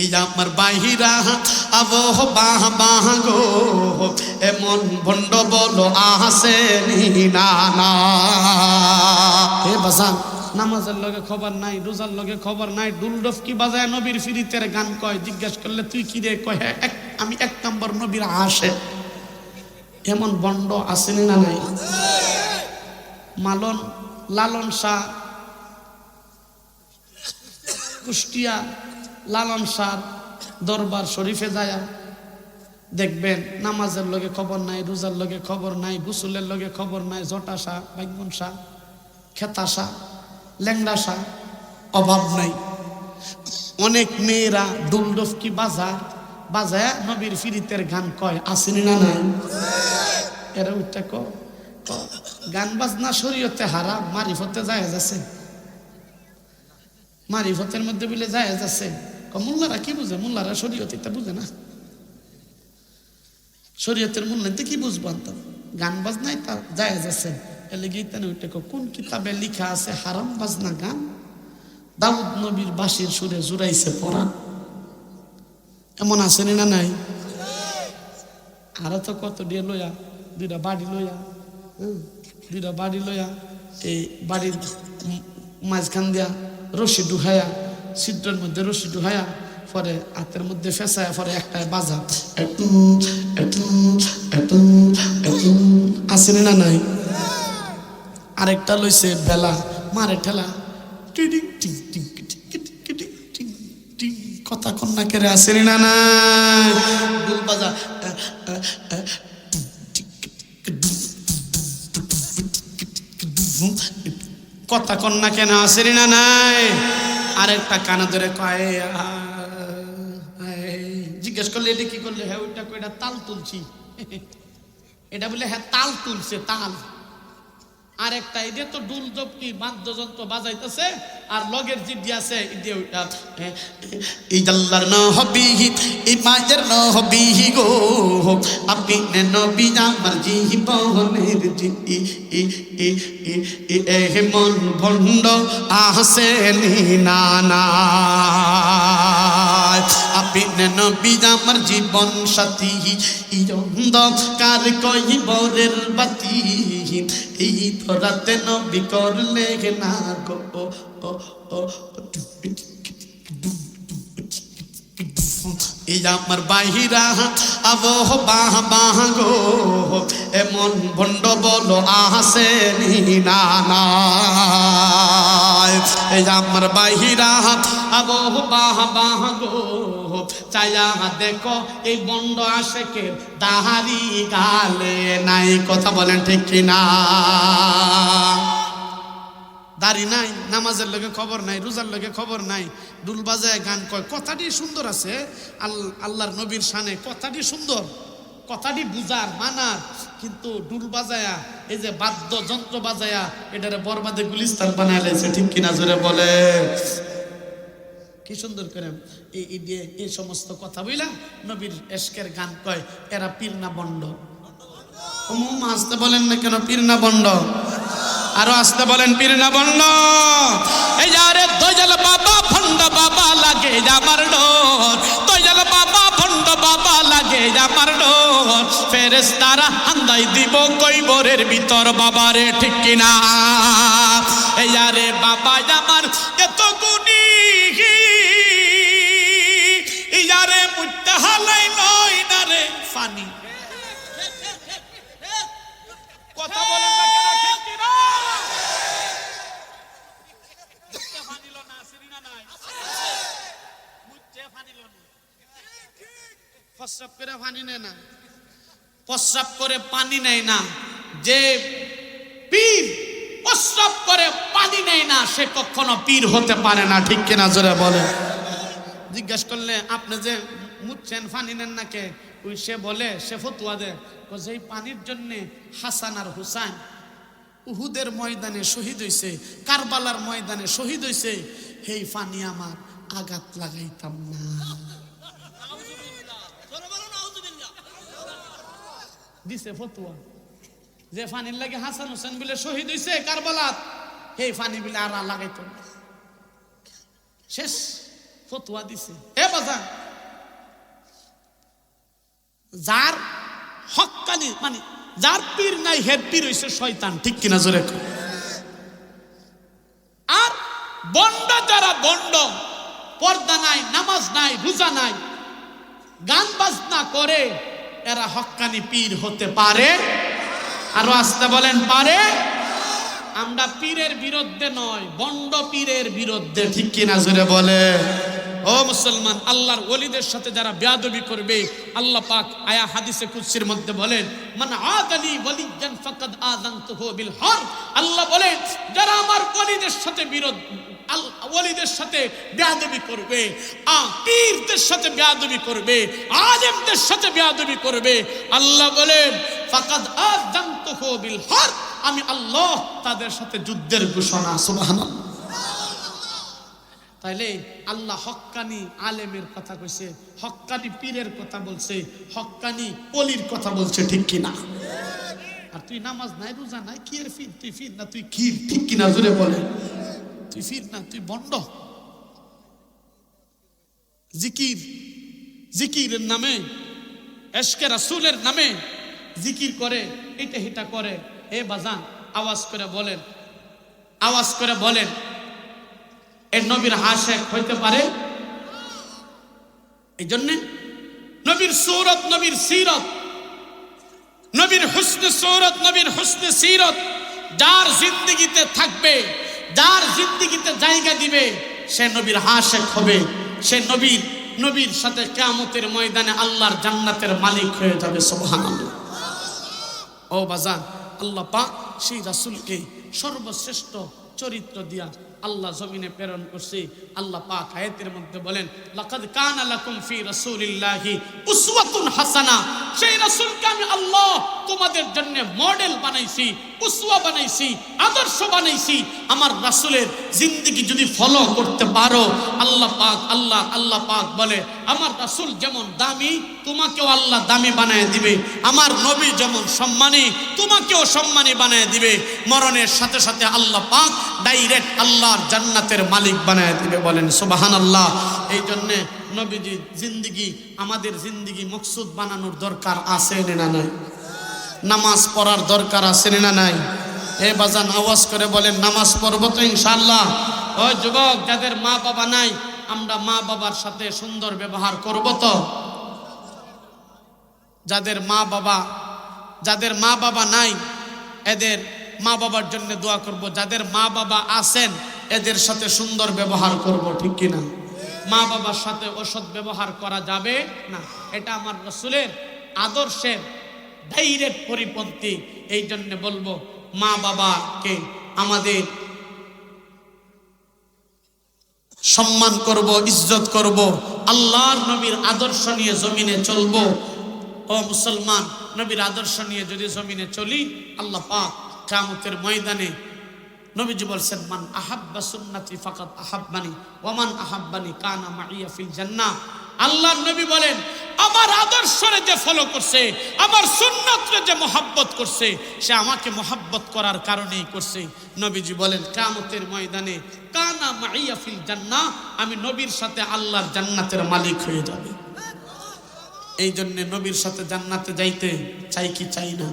এই আমার বাহিরা আবহ বাহ বাহ গো এমন ভণ্ড বলো আসেনি না না। হে বাজান, নামাজের লগে খবর নাই, রোজার লগে খবর নাই, ডুলডফ কি বাজায় নবীর ফিরিতের গান কয়। জিজ্ঞেস করলে তুই কি রে? কয় হ্যাঁ আমি 1 নম্বর নবীর আসে। এমন বন্ড আসেনি না নাই? মালন লালন শাহ কুষ্টিয়া লালন শাহ দরবার শরীফে যায়া দেখবেন নামাজের লগে খবর নাই, রোজার লগে খবর নাই, গোসলের লগে খবর নাই, জটা শাহ, বাইগন শাহ, খেতা শাহ, ল্যাংড়া শাহ, অভাব নাই। অনেক মেয়েরা ডুলডফকি বাজায় নবীর ফিরিতের গান কয়। আসেনি না নাই? এরা উঠতে গান বাজনা শরীয়তে হারাম, মারিফতে জায়েজ আছে। মারিফতের মধ্যে বলে জায়েজ আছে। মোল্লারা কি বুঝে? মোল্লারা শরীয়ত এটা বুঝে না। শরীয়তের মূল্যায়নতে কি বুঝবো? গান বাজনাই তা জায়েজ আছে। এলে গীতা উঠে কোন কিতাবে লিখা আছে হারাম বাজনা গান? দাউদ নবীর বাঁশির সুরে জুড়াইছে পড়া। এমন আসেনি না নাই? আরো তো কত দিয়ে লইয়া দুইটা বাড়ি লইয়া এই বাড়ির মাঝখান দিয়া রশি ঢুকাইয়া, ছিদ্রের মধ্যে রশি ঢুকাইয়া, পরে হাতের মধ্যে ফেসায়, পরে একটাই বাজা আসেনি না নাই? আরেকটা লইছে বেলা, মারে ঠেলা, কথা কন্যা কেড়ে আসেনি না নাই? দুল বাজা কথা কন্যা কেন আসেনি না নাই? আরেকটা কানা ধরে কয়, জিজ্ঞেস করলে এটা কি করলে? হ্যাঁ ওইটা কয়টা তাল তুলছি। এটা বলে হ্যাঁ তাল তুলছে, তাল। আরেকটা এটা তো ডুল জপকি বাদ্যযন্ত্র বাজাইতেছে, আর লগের জিডি আছে ইদাল্লার না হবি ইমাজের না হবি গো আপনি নবী আমার জীবনের জি এ মন ভণ্ড আসেনি না না। আপনি নবী আমার জীবন সাথী অন্ধকার কইবরের বাতি এই ধরাতে নবী করলে না গো এই আমার বাহিরা আবহ বাহ বাহ গো এমন ভণ্ড বলো আসেনি না না। এই আমার বাহিরা আবহ বাহ বাহ গো চায়া দেখো এই বন্ড আশেকের দাহারি গালে নাই। কথা বলেন ঠিক কিনা? দাড়ি নাই, নামাজের লগে খবর নাই, রোজার লগে খবর নাই, ডুল বাজায় গান কয়। কথাটি সুন্দর আছে, আল্লাহর নবীর শানে কথাটি সুন্দর, কথাটি বুঝার মানার, কিন্তু ডুল বাজায়া এই যে বাদ্য যন্ত্র বাজায়া এটারে বরবাদে গুলিস্তান বানায় লাইছে। ঠিক কিনা জোরে বলে? কি সুন্দর করে এই সমস্ত কথা বইলা নবীর এশকের গান কয়। এরা পীর না বন্ড? আসতে বলেন না কেন? পীর না বন্ড? আরো আসতে বলেন পীর না বন্ড? এই যারে দয়াল বাবা ভণ্ড বাবা লাগে আমার ডোর, দয়াল বাবা ভণ্ড বাবা লাগে আমার ডোর, ফেরেশতারা হান্দাই দিব কইবরের ভিতর বাবারে। ঠিক কিনা? এই যারে বাবা আমার এত গুণী ইয়ারে মুত্তা হালাই লয় না রে ফানি। কথা বলেন না কেন? ঠিক কি না? মুত্তা ফানিল না আসেনি না নাই? মুত্তা ফানিল না, প্রস্রাব করে পানি নেয় না, প্রস্রাব করে পানি নেয় না। যে পীর প্রস্রাব করে পানি নেয় না সে কখনো পীর হতে পারে না। ঠিক কিনা জোরে বলে? জিজ্ঞাসা করলে আপনি যে মুচ্ছেন পানি নেন না কে? ওই সে বলে, সে ফতুয়া দেয় যে এই পানির জন্য হাসান আর হুসাইন উহুদের ময়দানে শহীদ হইছে, কারবালার ময়দানে শহীদ হইছে, এই পানি আমার আঘাত লাগাইতাম না। দিছে ফতুয়া যে পানির লাগে হাসান হুসাইন বলে শহীদ হইছে কারবালাত, এই পানি বলে আর লাগাইতাম না। শেষ ফতোয়া দিছে। এ বাজার, যার হক্কানি মানে যার পীর নাই হের পীর হইছে শয়তান, ঠিক কিনা জোরে? আর বন্ড যারা বন্ড, পর্দা নাই, নামাজ নাই, রোজা নাই, গান বাজনা করে, এরা হক্কানি পীর হতে পারে? আরো আসতে বলেন, পারে? আমরা পীরের বিরুদ্ধে নয়, বন্ড পীরের বিরুদ্ধে, ঠিক কিনা জোরে বলে? ও মুসলমান, আল্লাহর ওলিদের সাথে যারা বেয়াদবি করবে, আল্লাহ পাক আয়া হাদিসে কুদসির মধ্যে বলেন, মান আদালি ওয়ালিয়ান ফাকাদ আযানতুহু বিল হারব। আল্লাহ বলেন, যারা আমার ওলিদের সাথে ওলিদের সাথে বেয়াদবি করবে, পীরদের সাথে বেয়াদবি করবে, আলেমদের সাথে বেয়াদবি করবে, আল্লাহ বলেন ফাকাদ আযানতুহু বিল হারব, আমি আল্লাহ তাদের সাথে যুদ্ধের ঘোষণা। সুবহানাল্লাহ। তাইলে আল্লাহ হক্কানি আলেমের কথা কইছে, হক্কানি পীরের কথা বলছে, হক্কানি ওলির কথা বলছে, ঠিক কিনা? আর তুই নামাজ নাই, রোজা নাই, কি এর ফির? তুই ফির না, তুই ক্ষীর, ঠিক কিনা জোরে বলে? তুই ফির না, তুই বন্ড। জিকিরের নামে, এশকে রাসূলের নামে জিকির করে, এটা হিটা করে। এ বাজান, আওয়াজ করে বলেন, আওয়াজ করে বলেন, এর নবীর আশিক হইতে পারে? এই জন্যে নবীর সূরত, নবীর সিরত, নবীর হুসনে সূরত, নবীর হুসনে সিরত যার জিন্দেগিতে থাকবে, যার জিন্দেগিতে জায়গা দিবে, সে নবীর আশিক হবে। সে নবীর সাথে কিয়ামতের ময়দানে আল্লাহর জান্নাতের মালিক হয়ে যাবে। সুবহানাল্লাহ। ও বাজান, আল্লাহ পাক সেই রাসূলকে সর্বশ্রেষ্ঠ চরিত্র দিয়া আল্লাহ জমিনে প্রেরণ করছে। আল্লাহ পাক আয়াতের মধ্যে বলেন, লাকাদ কানা লাকুম ফি রাসূলিল্লাহি উসওয়াতুন হাসানা। সেই রাসূলকে আমি আল্লাহ তোমাদের জন্য মডেল বানাইছি, উসওয়া বানাইছি, আদর্শ বানাইছি। আমার রাসূলের জিন্দেগি যদি ফলো করতে পারো, আল্লাহ পাক বলে, আমার রাসূল যেমন দামি, তোমাকেও আল্লাহ দামি বানায় দিবে। আমার নবী যেমন সম্মানী, তোমাকেও সম্মানী বানায় দিবে। মরণের সাথে সাথে আল্লাহ পাক ডাইরেক্ট আল্লাহর জান্নাতের মালিক বানায় দিবে। বলেন সুবহানাল্লাহ। এই জন্য নবীজির জিন্দেগি আমাদের জিন্দেগি মকসুদ বানানোর দরকার আছে না নাই? নামাজ পড়ার দরকার আছে না নাই? এ বাজান, আওয়াজ করে বলেন, নামাজ পড়ব তো ইনশাআল্লাহ। ওই যুবক, যাদের মা বাবা নাই, আমরা মা বাবার সাথে সুন্দর ব্যবহার করব তো? যাদের মা বাবা নাই, এদের মা বাবার জন্য দোয়া করব। যাদের মা বাবা আছেন, এদের সাথে সুন্দর ব্যবহার করব, ঠিক কিনা? মা বাবার সাথে অসৎ ব্যবহার করা যাবে না। এটা আমার রাসূলের আদর্শের ডাইরেক্ট পরিপন্থী। এই জন্য বলবো, মা বাবাকে আমাদের সম্মান করব, ইজ্জত করব, আল্লাহর নবীর আদর্শ নিয়ে জমিনে চলবো। ও মুসলমান, নবীর আদর্শ নিয়ে যদি জমিনে চলি, আল্লাহ পাক কিয়ামতের ময়দানে নবীজি বলছেন, মান আহাব্বা সুন্নতি ফাকাদ আহাব্বানি ওয়া মান আহাব্বানি কানা মাইয়া ফিল জান্নাহ। আল্লাহর নবী বলেন, আমার আদর্শরে যে ফলো করছে, আমার সুন্নতরে যে মহব্বত করছে, সে আমাকে মহব্বত করার কারণেই করছে। নবীজি বলেন, কিয়ামতের ময়দানে কানা মাইয়া ফিল জান্নাহ, আমি নবীর সাথে আল্লাহর জান্নাতের মালিক হয়ে যাবে। এই জন্য নবীর সাথে জান্নাতে যাইতে চাই কি চাই না?